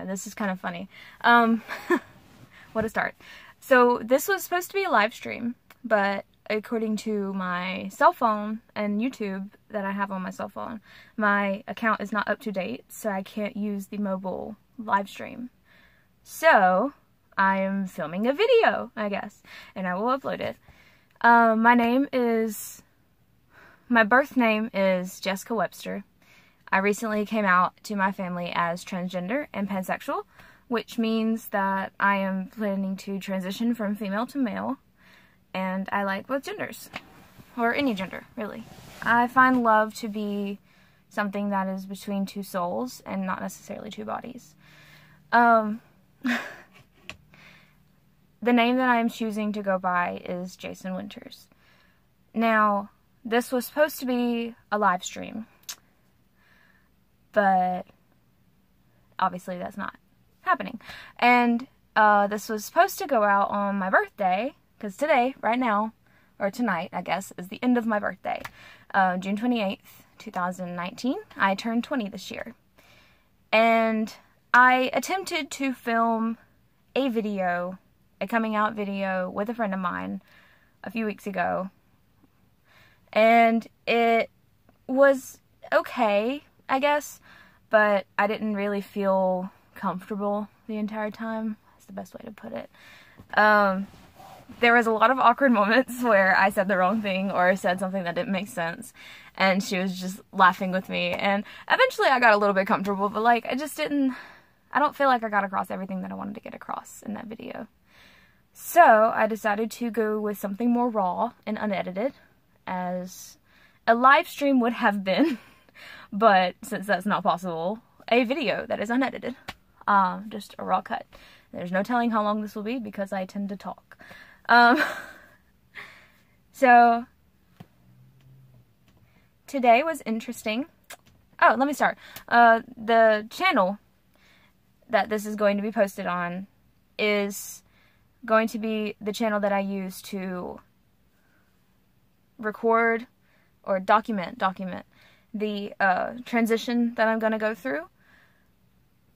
This is kind of funny. What a start. So this was supposed to be a live stream, but according to my cell phone and YouTube that I have on my cell phone, my account is not up to date, so I can't use the mobile live stream. So I am filming a video, I guess, and I will upload it. My birth name is Jessica Webster. I recently came out to my family as transgender and pansexual, which means that I am planning to transition from female to male, and I like both genders, or any gender, really. I find love to be something that is between two souls and not necessarily two bodies. The name that I am choosing to go by is Jason Winters. Now, this was supposed to be a live stream, but obviously that's not happening. And this was supposed to go out on my birthday, because today, right now, or tonight, I guess, is the end of my birthday. June 28th, 2019. I turned 20 this year. And I attempted to film a video, a coming out video, with a friend of mine a few weeks ago. And it was okay, I guess, but I didn't really feel comfortable the entire time. That's the best way to put it. There was a lot of awkward moments where I said the wrong thing or said something that didn't make sense, and she was just laughing with me, and eventually I got a little bit comfortable, but like, I don't feel like I got across everything that I wanted to get across in that video. So I decided to go with something more raw and unedited, as a live stream would have been, but since that's not possible, a video that is unedited. Just a raw cut. There's no telling how long this will be because I tend to talk. So today was interesting. Oh, let me start. The channel that this is going to be posted on is going to be the channel that I use to record or document the transition that I'm going to go through,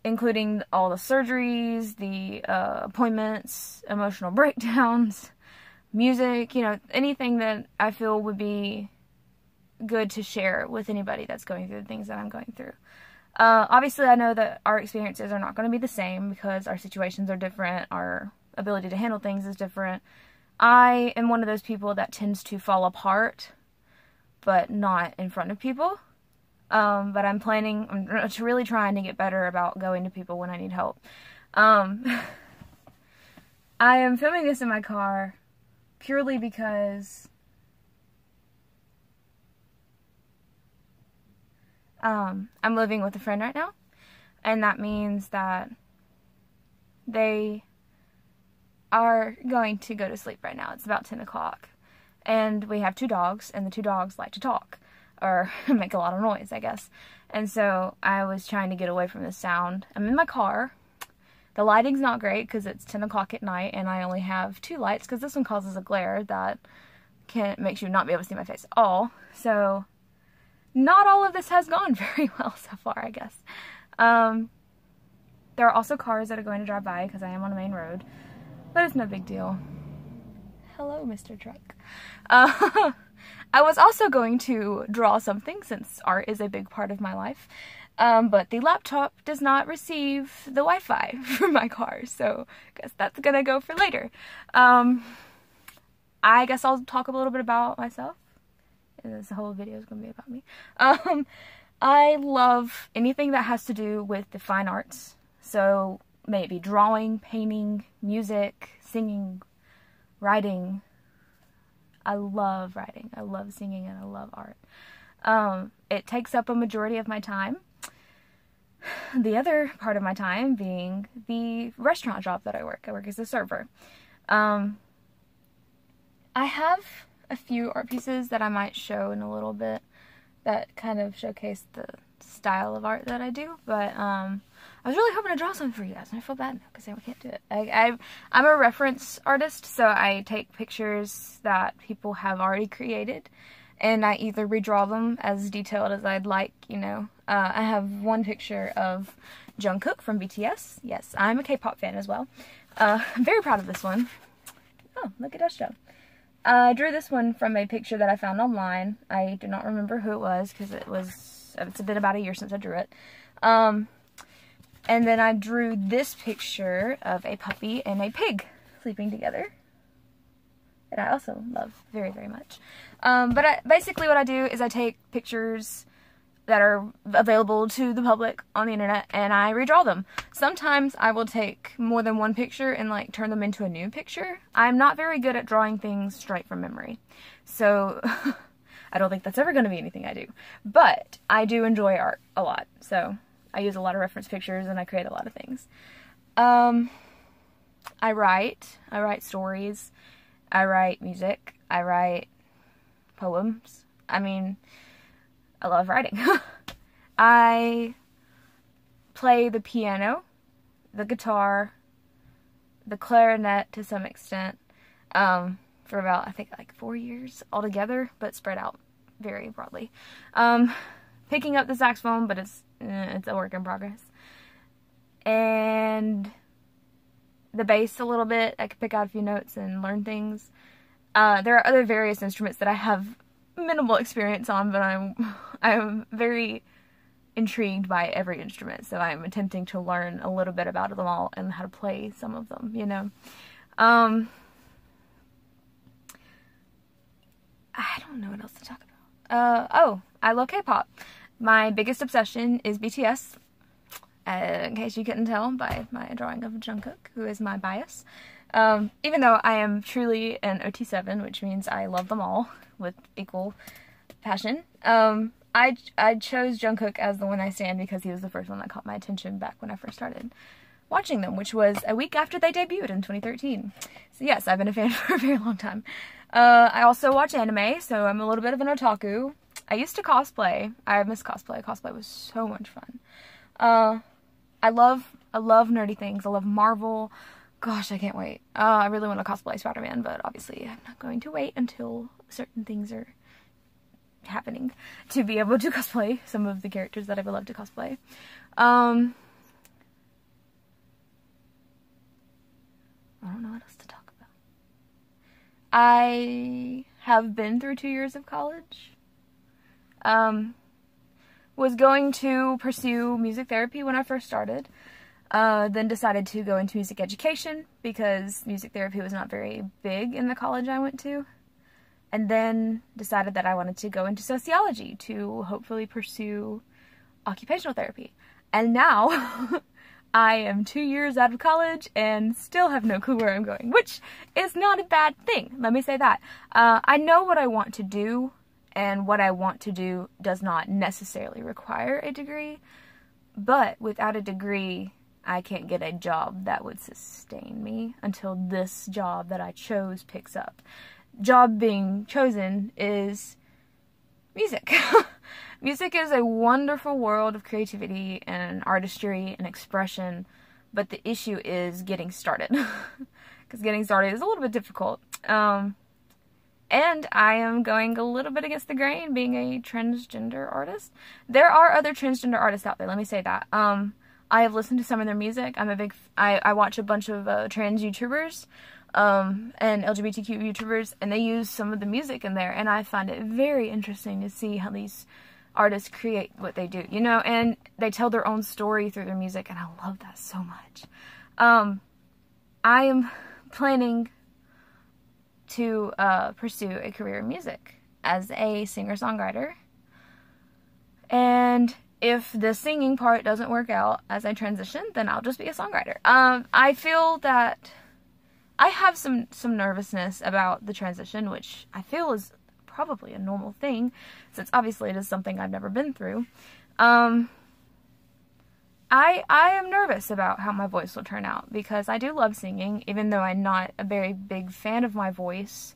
including all the surgeries, the appointments, emotional breakdowns, music, you know, anything that I feel would be good to share with anybody that's going through the things that I'm going through. Obviously, I know that our experiences are not going to be the same because our situations are different, our ability to handle things is different. I am one of those people that tends to fall apart, but not in front of people. But I'm really trying to get better about going to people when I need help. I am filming this in my car purely because I'm living with a friend right now, and that means that they are going to go to sleep right now. It's about 10 o'clock, and we have two dogs, and the two dogs like to talk, or make a lot of noise, I guess. And so I was trying to get away from the sound. I'm in my car. The lighting's not great because it's 10 o'clock at night, and I only have two lights because this one causes a glare that makes you not be able to see my face at all. So not all of this has gone very well so far, I guess. There are also cars that are going to drive by because I am on a main road, but it's no big deal. Hello, Mr. Truck. I was also going to draw something, since art is a big part of my life, but the laptop does not receive the Wi-Fi from my car, so I guess that's gonna go for later. I guess I'll talk a little bit about myself. This whole video is gonna be about me. I love anything that has to do with the fine arts, so maybe drawing, painting, music, singing, writing. I love writing, I love singing, and I love art. It takes up a majority of my time. The other part of my time being the restaurant job that I work. I work as a server. I have a few art pieces that I might show in a little bit that kind of showcase the style of art that I do, but I was really hoping to draw something for you guys, and I feel bad now because I can't do it. I'm a reference artist, so I take pictures that people have already created, and I either redraw them as detailed as I'd like, you know. I have one picture of Jungkook from BTS. Yes, I'm a K-pop fan as well. I'm very proud of this one. Oh, look at us, Joe. I drew this one from a picture that I found online. I do not remember who it was because it's been about a year since I drew it. And then I drew this picture of a puppy and a pig sleeping together, that I also love very, very much. Basically what I do is I take pictures that are available to the public on the internet and I redraw them. Sometimes I will take more than one picture and like turn them into a new picture. I'm not very good at drawing things straight from memory, so I don't think that's ever going to be anything I do. But I do enjoy art a lot, so I use a lot of reference pictures and I create a lot of things. I write stories, I write music, I write poems. I mean, I love writing. I play the piano, the guitar, the clarinet to some extent, for about, I think, like 4 years altogether, but spread out very broadly. Picking up the saxophone, but it's a work in progress. And the bass a little bit. I could pick out a few notes and learn things. There are other various instruments that I have minimal experience on, but I'm very intrigued by every instrument, so I'm attempting to learn a little bit about them all and how to play some of them, you know. I don't know what else to talk about. Oh, I love K-pop. My biggest obsession is BTS, in case you couldn't tell by my drawing of Jungkook, who is my bias. Even though I am truly an OT7, which means I love them all with equal passion. I chose Jungkook as the one I stand because he was the first one that caught my attention back when I first started watching them, which was a week after they debuted in 2013. So yes, I've been a fan for a very long time. I also watch anime, so I'm a little bit of an otaku. I used to cosplay. I miss cosplay. Cosplay was so much fun. I love nerdy things. I love Marvel. Gosh, I can't wait. I really want to cosplay Spider-Man, but obviously I'm not going to wait until certain things are happening to be able to cosplay some of the characters that I would love to cosplay. I don't know what else to talk about. I have been through 2 years of college. Was going to pursue music therapy when I first started. Then decided to go into music education because music therapy was not very big in the college I went to. And then decided that I wanted to go into sociology to hopefully pursue occupational therapy. And now I am 2 years out of college and still have no clue where I'm going, which is not a bad thing. Let me say that. I know what I want to do, and what I want to do does not necessarily require a degree, but without a degree, I can't get a job that would sustain me until this job that I chose picks up. Job being chosen is music. Music is a wonderful world of creativity and artistry and expression, but the issue is getting started. Because getting started is a little bit difficult. And I am going a little bit against the grain being a transgender artist. There are other transgender artists out there, let me say that. I have listened to some of their music. I watch a bunch of trans YouTubers and LGBTQ YouTubers, and they use some of the music in there, and I find it very interesting to see how these artists create what they do, you know, and they tell their own story through their music, and I love that so much. I am planning to pursue a career in music as a singer-songwriter, and if the singing part doesn't work out as I transition, then I'll just be a songwriter. I feel that I have some nervousness about the transition, which I feel is probably a normal thing, since obviously it is something I've never been through. I am nervous about how my voice will turn out, because I do love singing, even though I'm not a very big fan of my voice.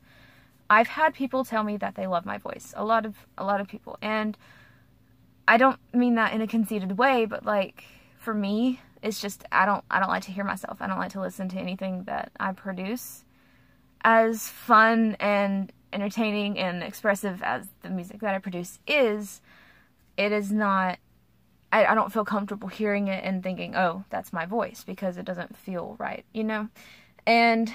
I've had people tell me that they love my voice. A lot of people. And I don't mean that in a conceited way, but like, for me, it's just, I don't like to hear myself. I don't like to listen to anything that I produce. As fun and entertaining and expressive as the music that I produce is, it is not, I don't feel comfortable hearing it and thinking, oh, that's my voice, because it doesn't feel right, you know? And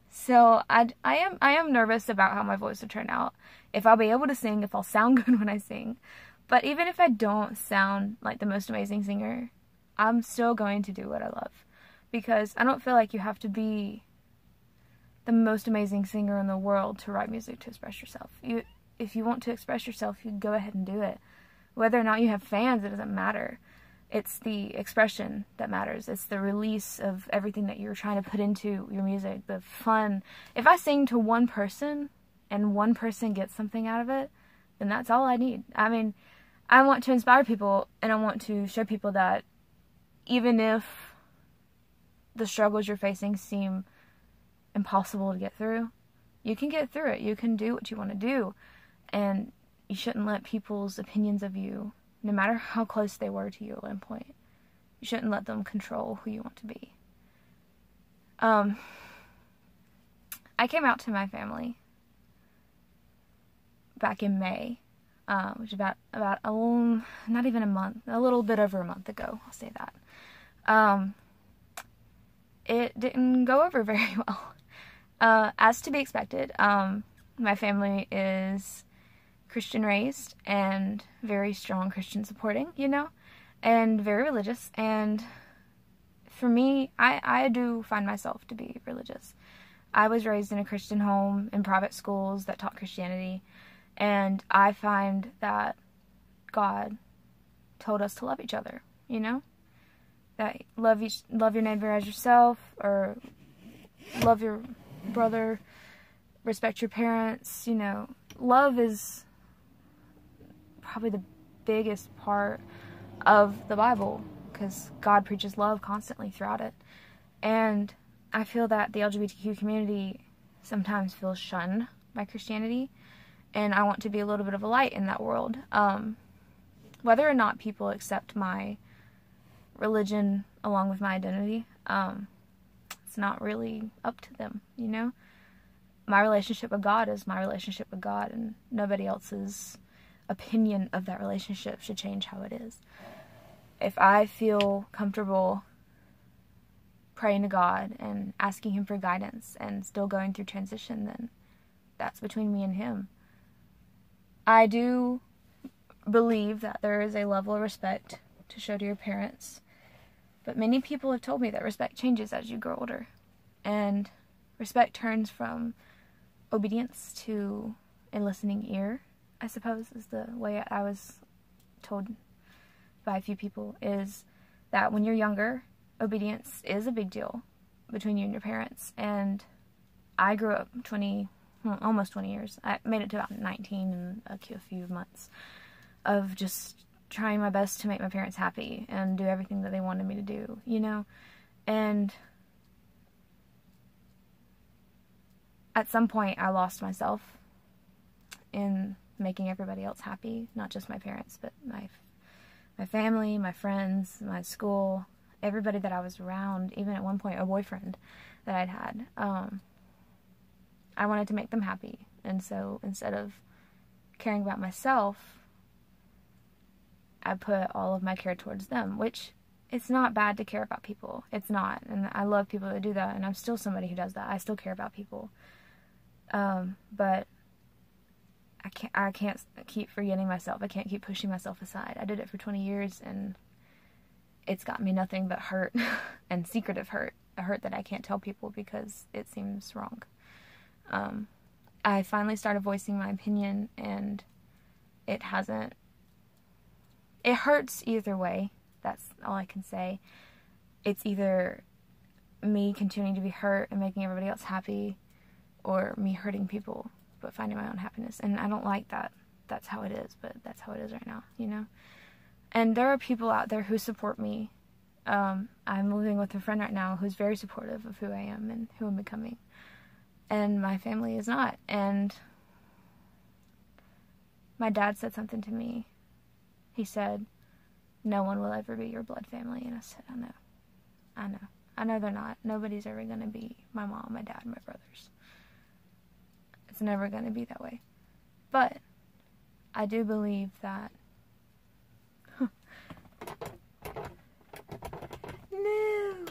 so I am nervous about how my voice will turn out, if I'll be able to sing, if I'll sound good when I sing. But even if I don't sound like the most amazing singer, I'm still going to do what I love, because I don't feel like you have to be the most amazing singer in the world to write music to express yourself. If you want to express yourself, you go ahead and do it. Whether or not you have fans, it doesn't matter. It's the expression that matters. It's the release of everything that you're trying to put into your music, the fun. If I sing to one person and one person gets something out of it, then that's all I need. I mean, I want to inspire people, and I want to show people that even if the struggles you're facing seem impossible to get through, you can get through it. You can do what you want to do, and you shouldn't let people's opinions of you, no matter how close they were to you at one point, you shouldn't let them control who you want to be. I came out to my family back in May, which is about not even a month, a little bit over a month ago, I'll say that. It didn't go over very well. As to be expected, my family is Christian raised and very strong Christian supporting, you know, and very religious. And for me, I do find myself to be religious. I was raised in a Christian home in private schools that taught Christianity, and I find that God told us to love each other, you know, that love your neighbor as yourself, or love your brother, respect your parents, you know. Love is probably the biggest part of the Bible, because God preaches love constantly throughout it. And I feel that the LGBTQ community sometimes feels shunned by Christianity, and I want to be a little bit of a light in that world. Whether or not people accept my religion along with my identity, it's not really up to them, you know? My relationship with God is my relationship with God, and nobody else's opinion of that relationship should change how it is. If I feel comfortable praying to God and asking Him for guidance and still going through transition, then that's between me and Him. I do believe that there is a level of respect to show to your parents, but many people have told me that respect changes as you grow older, and respect turns from obedience to a listening ear, I suppose, is the way I was told by a few people, is that when you're younger, obedience is a big deal between you and your parents. And I grew up almost 20 years. I made it to about 19 in a few months of just trying my best to make my parents happy and do everything that they wanted me to do, you know? And at some point, I lost myself in making everybody else happy, not just my parents, but my family, my friends, my school, everybody that I was around, even at one point a boyfriend that I'd had. I wanted to make them happy, and so instead of caring about myself, I put all of my care towards them, which it's not bad to care about people. It's not, and I love people that do that, and I'm still somebody who does that. I still care about people. But I can't keep forgetting myself. I can't keep pushing myself aside. I did it for 20 years, and it's got me nothing but hurt and secretive hurt. A hurt that I can't tell people because it seems wrong. I finally started voicing my opinion, and it hurts either way. That's all I can say. It's either me continuing to be hurt and making everybody else happy, or me hurting people but finding my own happiness. And I don't like that. That's how it is, but that's how it is right now, you know? And there are people out there who support me. I'm living with a friend right now who's very supportive of who I am and who I'm becoming. And my family is not. And my dad said something to me. He said, "No one will ever be your blood family." And I said, I know they're not. Nobody's ever going to be my mom, my dad, my brothers. It's never going to be that way. But I do believe that no,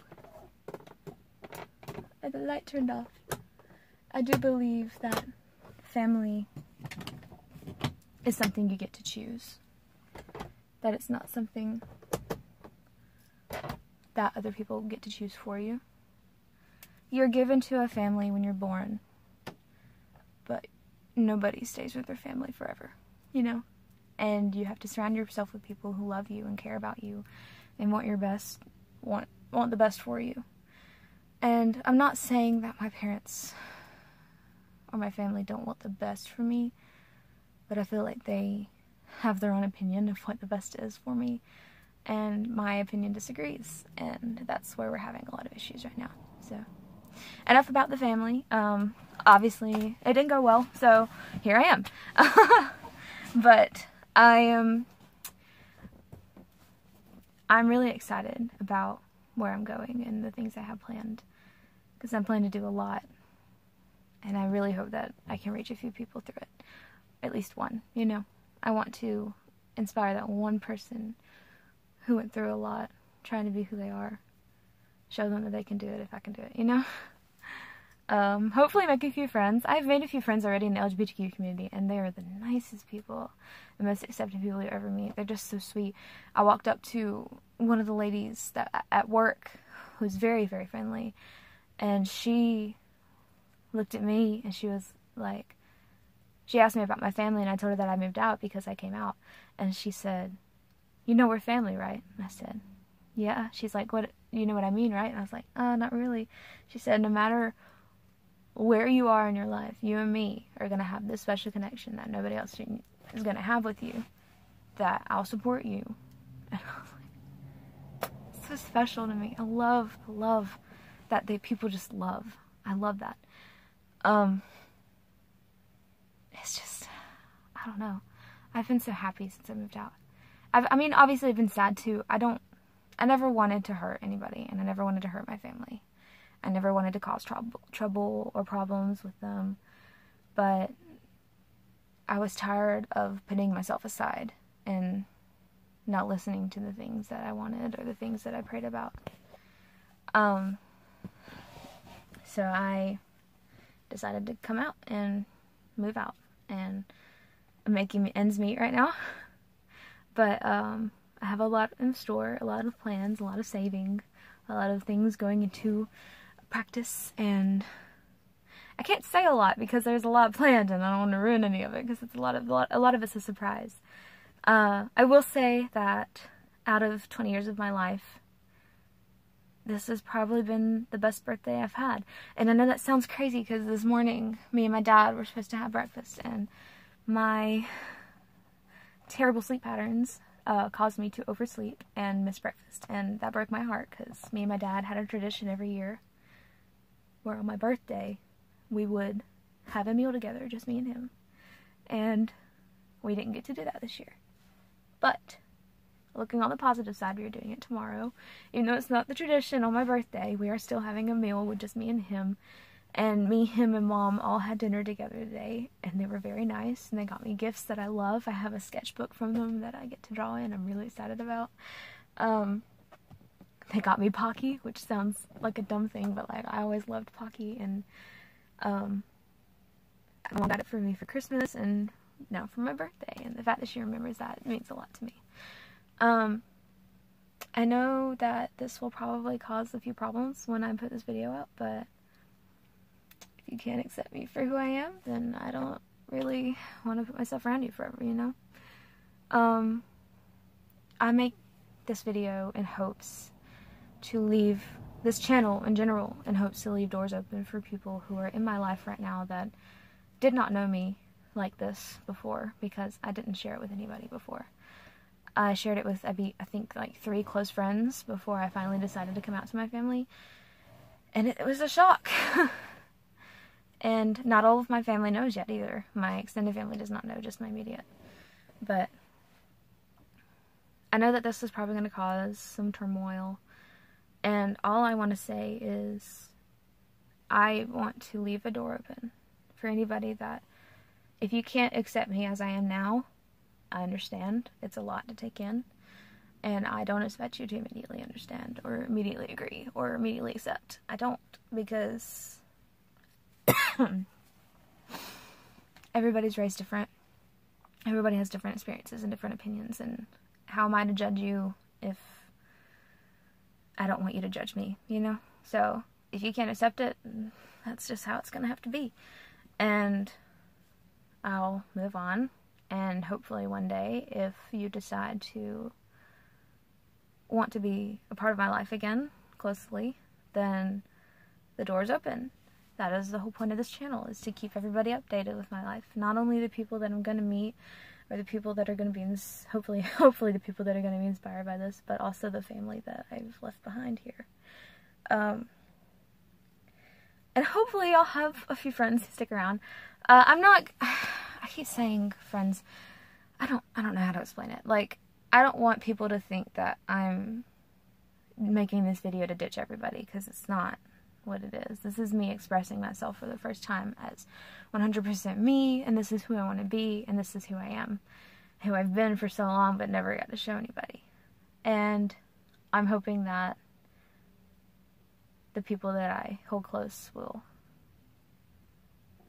the light turned off. I do believe that family is something you get to choose. That it's not something that other people get to choose for you. You're given to a family when you're born, but nobody stays with their family forever, you know? And you have to surround yourself with people who love you and care about you and want your best, want the best for you. And I'm not saying that my parents or my family don't want the best for me, but I feel like they have their own opinion of what the best is for me, and my opinion disagrees, and that's where we're having a lot of issues right now. So enough about the family. Obviously it didn't go well, so here I am. But I'm really excited about where I'm going and the things I have planned, because I'm planning to do a lot, and I really hope that I can reach a few people through it. At least one, you know. I want to inspire that one person who went through a lot, trying to be who they are. Show them that they can do it if I can do it, you know? Hopefully make a few friends. I've made a few friends already in the LGBTQ community, and they are the nicest people, the most accepting people you ever meet. They're just so sweet. I walked up to one of the ladies that at work who's very, very friendly, and she looked at me and she was like, she asked me about my family, and I told her that I moved out because I came out, and she said, "You know we're family, right?" And I said, "Yeah." She's like, "What, you know what I mean, right?" And I was like, "Not really." She said, "No matter where you are in your life, you and me are going to have this special connection that nobody else is going to have with you, that I'll support you." And I was like, it's so special to me. I love that people just love. I love that. It's just, I don't know. I've been so happy since I moved out. I mean, obviously I've been sad too. I never wanted to hurt anybody, and I never wanted to hurt my family. I never wanted to cause trouble or problems with them, but I was tired of putting myself aside and not listening to the things that I wanted or the things that I prayed about. So I decided to come out and move out, and I'm making ends meet right now. But I have a lot in store, a lot of plans, a lot of saving, a lot of things going into practice, and I can't say a lot because there's a lot planned, and I don't want to ruin any of it because it's a lot of it's a surprise. I will say that out of 20 years of my life, this has probably been the best birthday I've had. And I know that sounds crazy because this morning, me and my dad were supposed to have breakfast, and my terrible sleep patterns caused me to oversleep and miss breakfast. And that broke my heart because me and my dad had a tradition every year where on my birthday, we would have a meal together, just me and him. And we didn't get to do that this year. But looking on the positive side, we are doing it tomorrow. Even though it's not the tradition on my birthday, we are still having a meal with just me and him. And me, him, and Mom all had dinner together today, and they were very nice, and they got me gifts that I love. I have a sketchbook from them that I get to draw in. I'm really excited about. They got me Pocky, which sounds like a dumb thing, but like I always loved Pocky, and Mom got it for me for Christmas, and now for my birthday, and the fact that she remembers that means a lot to me. I know that this will probably cause a few problems when I put this video out, but if you can't accept me for who I am, then I don't really want to put myself around you forever, you know? I make this video in hopes to leave this channel in general in hopes to leave doors open for people who are in my life right now that did not know me like this before, because I didn't share it with anybody before. I shared it with, I think, like 3 close friends before I finally decided to come out to my family, and it was a shock. And not all of my family knows yet either. My extended family does not know, just my immediate. But I know that this is probably going to cause some turmoil, and all I want to say is I want to leave a door open for anybody that if you can't accept me as I am now, I understand. It's a lot to take in. And I don't expect you to immediately understand or immediately agree or immediately accept. I don't, because everybody's raised different. Everybody has different experiences and different opinions. And how am I to judge you if I don't want you to judge me, you know? So if you can't accept it, that's just how it's going to have to be. And I'll move on. And hopefully one day, if you decide to want to be a part of my life again, closely, then the door's open. That is the whole point of this channel, is to keep everybody updated with my life. Not only the people that I'm going to meet, or the people that are going to be, hopefully the people that are going to be inspired by this, but also the family that I've left behind here. And hopefully I'll have a few friends who stick around. I keep saying friends. I don't know how to explain it. Like, I don't want people to think that I'm making this video to ditch everybody, because it's not what it is. This is me expressing myself for the first time as 100% me, and this is who I want to be, and this is who I am. Who I've been for so long but never got to show anybody. And I'm hoping that the people that I hold close will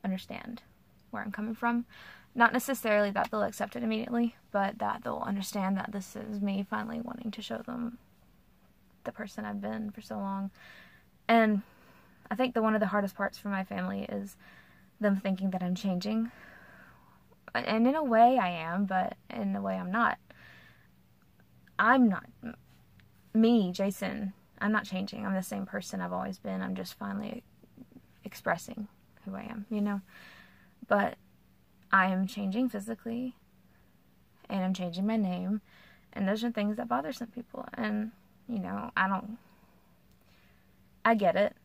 understand where I'm coming from. Not necessarily that they'll accept it immediately, but that they'll understand that this is me finally wanting to show them the person I've been for so long. And I think one of the hardest parts for my family is them thinking that I'm changing. And in a way I am, but in a way I'm not. I'm not. Me, Jason, I'm not changing. I'm the same person I've always been. I'm just finally expressing who I am, you know? But I am changing physically, and I'm changing my name, and those are things that bother some people, and, you know, I get it.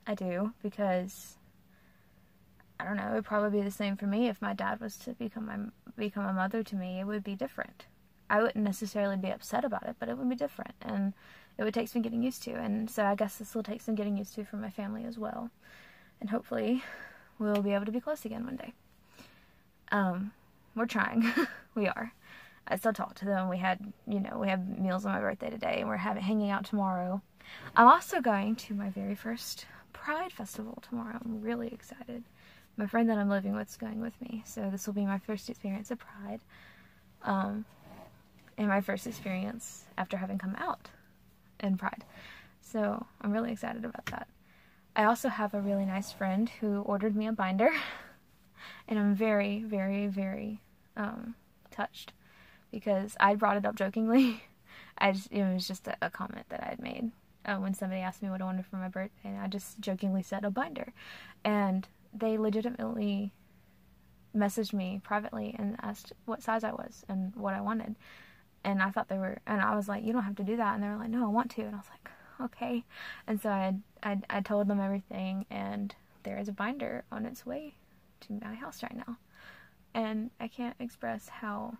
I do, because, I don't know, it would probably be the same for me if my dad was to become a mother to me. It would be different. I wouldn't necessarily be upset about it, but it would be different, and it would take some getting used to, and so I guess this will take some getting used to for my family as well, and hopefully we'll be able to be close again one day. We're trying. We are. I still talk to them. We had meals on my birthday today, and we're hanging out tomorrow. I'm also going to my very first Pride Festival tomorrow. I'm really excited. My friend that I'm living with is going with me, so this will be my first experience of Pride. And my first experience after having come out in Pride. So I'm really excited about that. I also have a really nice friend who ordered me a binder. And I'm very, very, very touched, because I brought it up jokingly. It was just a comment that I had made when somebody asked me what I wanted for my birthday, and I just jokingly said a binder. And they legitimately messaged me privately and asked what size I was and what I wanted. And I thought and I was like, you don't have to do that. And they were like, no, I want to. And I was like, okay. And so I told them everything, and there is a binder on its way to my house right now, and I can't express how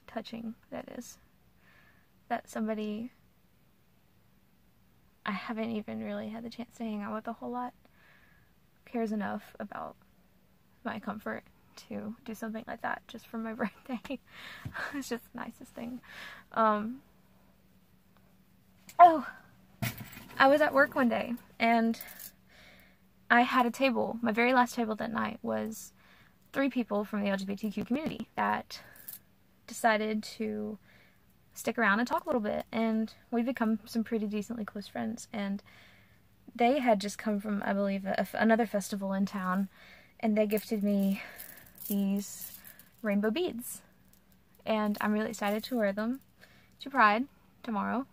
touching that is, that somebody I haven't even really had the chance to hang out with a whole lot cares enough about my comfort to do something like that just for my birthday. It's just the nicest thing. Oh, I was at work one day, and I had a table. My very last table that night was 3 people from the LGBTQ community that decided to stick around and talk a little bit, and we've become some pretty decently close friends. And they had just come from, I believe, another festival in town, and they gifted me these rainbow beads, and I'm really excited to wear them to Pride tomorrow,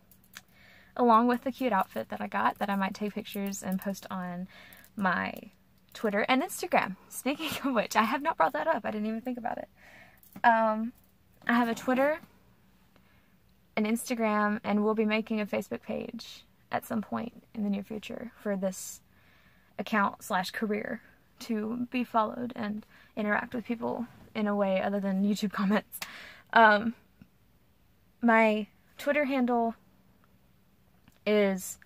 along with the cute outfit that I got that I might take pictures and post on my Twitter and Instagram. Speaking of which, I have not brought that up. I didn't even think about it. I have a Twitter, an Instagram, and we'll be making a Facebook page at some point in the near future for this account/career to be followed and interact with people in a way other than YouTube comments. My Twitter handle is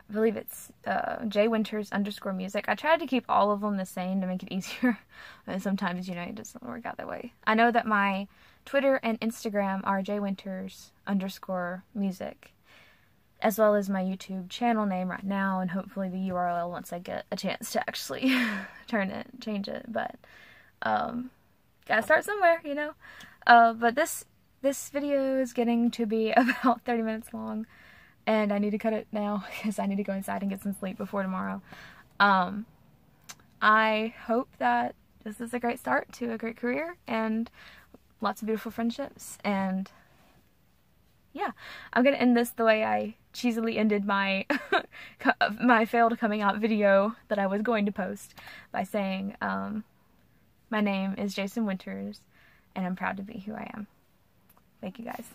I believe it's jwinters_music. I tried to keep all of them the same to make it easier, but sometimes, you know, it doesn't work out that way. I know that my Twitter and Instagram are jwinters_music, as well as my YouTube channel name right now, and hopefully the URL once I get a chance to actually change it, but, gotta start somewhere, you know? But this video is getting to be about 30 minutes long, and I need to cut it now because I need to go inside and get some sleep before tomorrow. I hope that this is a great start to a great career and lots of beautiful friendships, and yeah, I'm gonna end this the way I cheesily ended my my failed coming out video that I was going to post, by saying, my name is Jason Winters, and I'm proud to be who I am. Thank you guys.